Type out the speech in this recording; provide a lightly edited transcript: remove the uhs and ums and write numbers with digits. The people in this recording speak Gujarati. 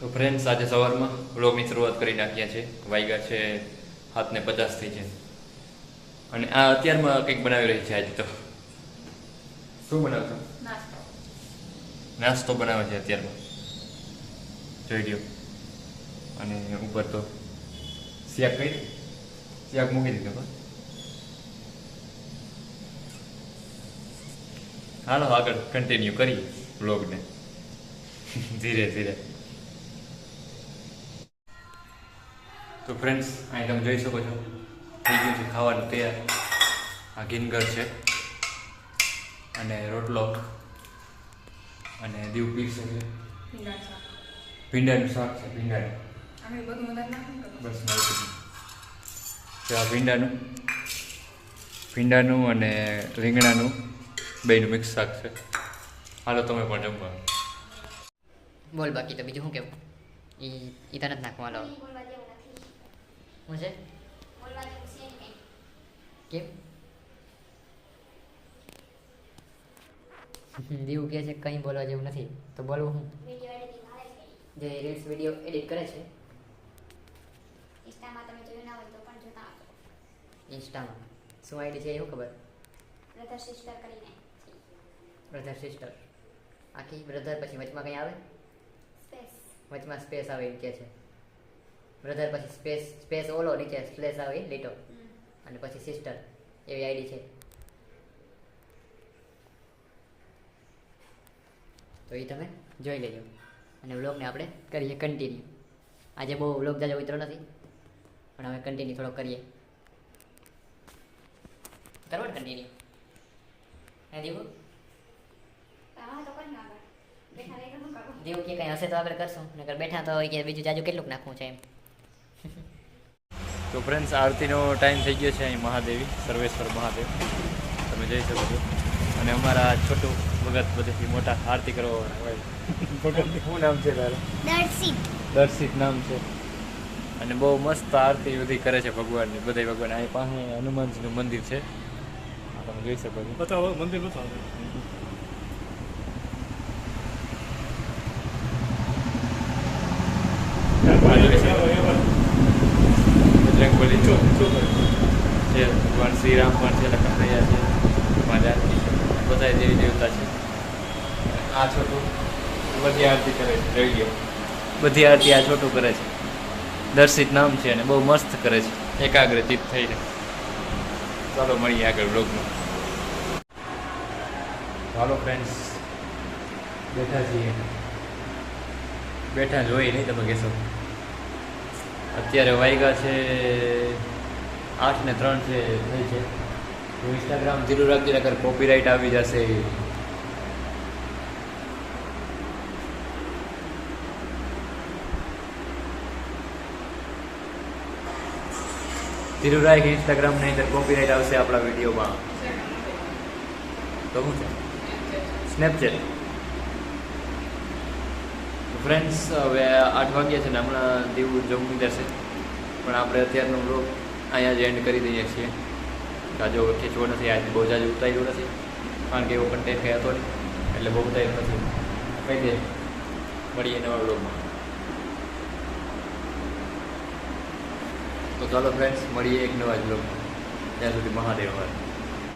તો ફ્રેન્ડ્સ આજે સવારમાં વ્લોગની શરૂઆત કરી નાખ્યા છે. વાગ્યા છે 7:50 થઈ છે અને આ અત્યારમાં કંઈક બનાવી રહી છે. આજે તો શું બનાવતો? નાસ્તો બનાવે છે અત્યારમાં, જોઈ લ્યો. અને ઉપર તો શાક મૂકી દીધું. હાલો આગળ કન્ટિન્યુ કરીએ વ્લોગને ધીરે ધીરે. તો ફ્રેન્ડ્સ અહીં તમે જોઈ શકો છો, થઈ ગયું છે ખાવાનું તૈયાર. આ ગીનગર છે અને રોટલો અને દીવ પીસ છે, ભીંડાનું શાક છે. બસ આ ભીંડાનું અને રીંગણાનું બેયનું મિક્સ શાક છે. હાલો તમે પણ જમવા. બોલ બાકી તો બીજું શું કેવું? એ તને જ નાખવા લો. શું છે? કેમ દીવું કહે છે કંઈ બોલવા જેવું નથી તો બોલવું હું? જે રીલ્સ વિડીયો એડિટ કરે છે ઇન્સ્ટામાં તમે જોયું ના હોય તો પણ જોતા હશો. ઇન્સ્ટામાં શું આઈડી છે એવું ખબર? બ્રધર સિસ્ટર કરીને બ્રધર સિસ્ટર. આખી બ્રધર પછી વચમાં કંઈ આવે? સ્પેસ. વચમાં સ્પેસ આવે એમ કહે છે. બ્રધર પછી સ્પેસ ઓલો નીચે સ્લેશ આવે લીટો અને પછી સિસ્ટર, એવી આઈડી છે. તો એ તમે જોઈ લેજો અને વ્લોગને આપણે કરીએ કન્ટિન્યુ. આજે બહુ વ્લોગ જાજો ઉતરો નથી પણ હવે કન્ટિન્યુ થોડો કરીએ. કરો ને કન્ટિન્યુ. હે દીવું? હા તો કરી નાખો. બેઠા રહી શું કરો? દીવું કે કંઈ હશે તો આગળ કરશું, નકર બેઠા તો કે બીજું જાજુ કેટલુંક નાખવું છે એમ. તો ફ્રેન્ડ્સ આરતીનો ટાઈમ થઈ ગયો છે. અહીં મહાદેવી સર્વેશ્વર મહાદેવ તમે જોઈ શકો છો. અને અમારા છોટું ભગત બધેથી મોટા આરતી કરવાવાળા હોય. ભગતનું શું નામ છે તારું? દર્શિત નામ છે. અને બહુ મસ્ત આરતી બધી કરે છે ભગવાનની. બધા ભગવાન અહીં પાસે હનુમાનજીનું મંદિર છે, તમે જોઈ શકો છો. બતાવો મંદિર બતાવો. બજરંગબલી છે, ભગવાન શ્રી રામ પણ છે, લખન રહ્યા છે, માતા બધા દેવી દેવતા છે. આ છોટું બધી આરતી કરે છે, જોઈ લો. બધી આરતી આ છોટું કરે છે. દર્શિત નામ છે અને બહુ મસ્ત કરે છે, એકાગ્રચિત થઈને. ચાલો મળીએ આગળ બ્લોગમાં. ચાલો ફ્રેન્ડ્સ બેઠા છીએ. બેઠા જોઈ નહીં તમે કહેશો. અત્યારે વાગ્યા છે 8:03 છે થઈ છે. તો ઇન્સ્ટાગ્રામ ધીરું રાખજે, નકર કોપીરાઇટ આવી જશે. ધીરું રાખ ઇન્સ્ટાગ્રામ, નહીં તો કોપીરાઇટ આવશે આપણા વિડીયોમાં. તો શું છે? સ્નેપચેટ. ફ્રેન્ડ્સ હવે 8 વાગ્યા છે ને હમણાં દીવું જમવું જશે, પણ આપણે અત્યારનો બ્લોગ અહીંયા જ એન્ડ કરી દઈએ છીએ. જાજો ખેંચવો નથી, આજે બહુ જાજુ ઉતાર્યું નથી કારણ કે એવો કન્ટેન્ટ કંઈ હતો નહીં, એટલે બહુ ઉતાર્યું નથી. કહી દે મળીએ નવા બ્લોગમાં. તો ચાલો ફ્રેન્ડ્સ મળીએ એક નવા જ બ્લોગમાં. ત્યાં સુધી મહાદેવ.